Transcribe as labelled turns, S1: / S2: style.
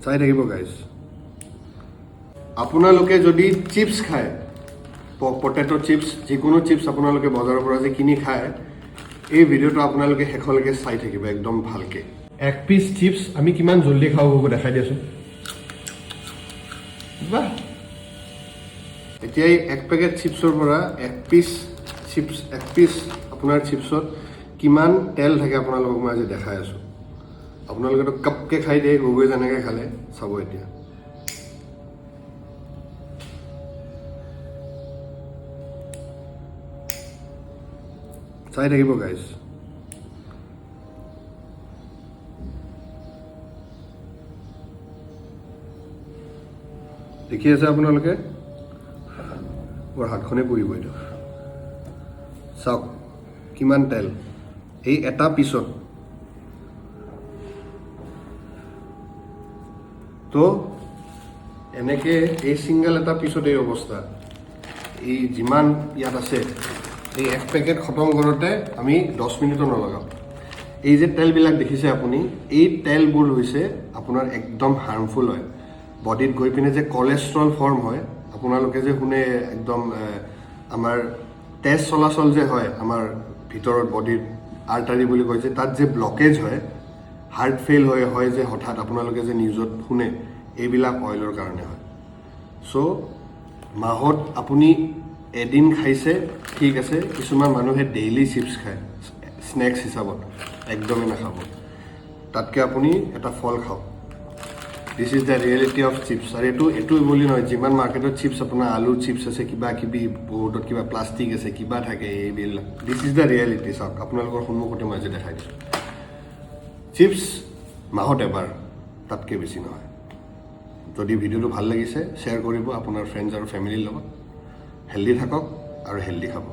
S1: চাই থাকিব গাইজ আপোনালোকে যদি চিপছ খায় পটেটো চিপছ যিকোনো চিপছ আপোনালোকে বজাৰৰ পৰা যে কিনি খায় এই ভিডিঅ'টো আপোনালোকে শেষলৈকে চাই থাকিব একদম ভালকে এক পিচ চিপছ আমি কিমান জলদি খাব হ'ব দেখাই দিয়াচোন বাহ এতিয়া এই এক পেকেট চিপছৰ পৰা এক পিচ আপোনাৰ চিপছত কিমান তেল থাকে আপোনালোকক মই আজি দেখাই আছোঁ আপোনালোকেতো কাপকে খাই দিয়ে গগৈ যেনেকৈ খালে চাব এতিয়া চাই থাকিব গাইজ দেখি আছে আপোনালোকে মোৰ হাতখনে পৰিব এইটো চাওক কিমান তেল এই এটা পিছত তো এনেকৈ এই ছিংগল এটা পিছত এই অৱস্থা এই যিমান ইয়াত আছে এই এক পেকেট খতম কৰোঁতে আমি 10 মিনিটো নলগাওঁ এই যে তেলবিলাক দেখিছে আপুনি এই তেলবোৰ হৈছে আপোনাৰ একদম হাৰ্মফুল হয় বডিত গৈ পিনে যে কলেষ্ট্ৰল ফৰ্ম হয় আপোনালোকে যে শুনে একদম আমাৰ তেজ চলাচল যে হয় আমাৰ ভিতৰত বডিৰ আৰ্টাৰী বুলি কয় যে তাত যে ব্লকেজ হয় হাৰ্ট ফেইল হয় যে হঠাৎ আপোনালোকে যে নিউজত শুনে এইবিলাক অইলৰ কাৰণে হয় চ' মাহত আপুনি এদিন খাইছে ঠিক আছে কিছুমান মানুহে ডেইলি চিপছ খায় স্নেক্স হিচাপত একদমেই নাখাব তাতকৈ আপুনি এটা ফল খাওক this is the reality of chips আৰু এইটো বুলি নহয় যিমান মাৰ্কেটত চিপছ আপোনাৰ আলু চিপছ আছে কিবা কিবি বহুতত কিবা প্লাষ্টিক আছে কিবা থাকে এইবিলাক দিছ ইজ দ্য ৰিয়েলিটি চাওক আপোনালোকৰ সন্মুখতে মই আজি দেখাই দিছোঁ চিপছ মাহত এবাৰ তাতকৈ বেছি নহয় যদি ভিডিঅ'টো ভাল লাগিছে শ্বেয়াৰ কৰিব আপোনাৰ ফ্ৰেণ্ডছ আৰু ফেমিলিৰ লগত হেল্ডি থাকক আৰু হেল্ডি খাব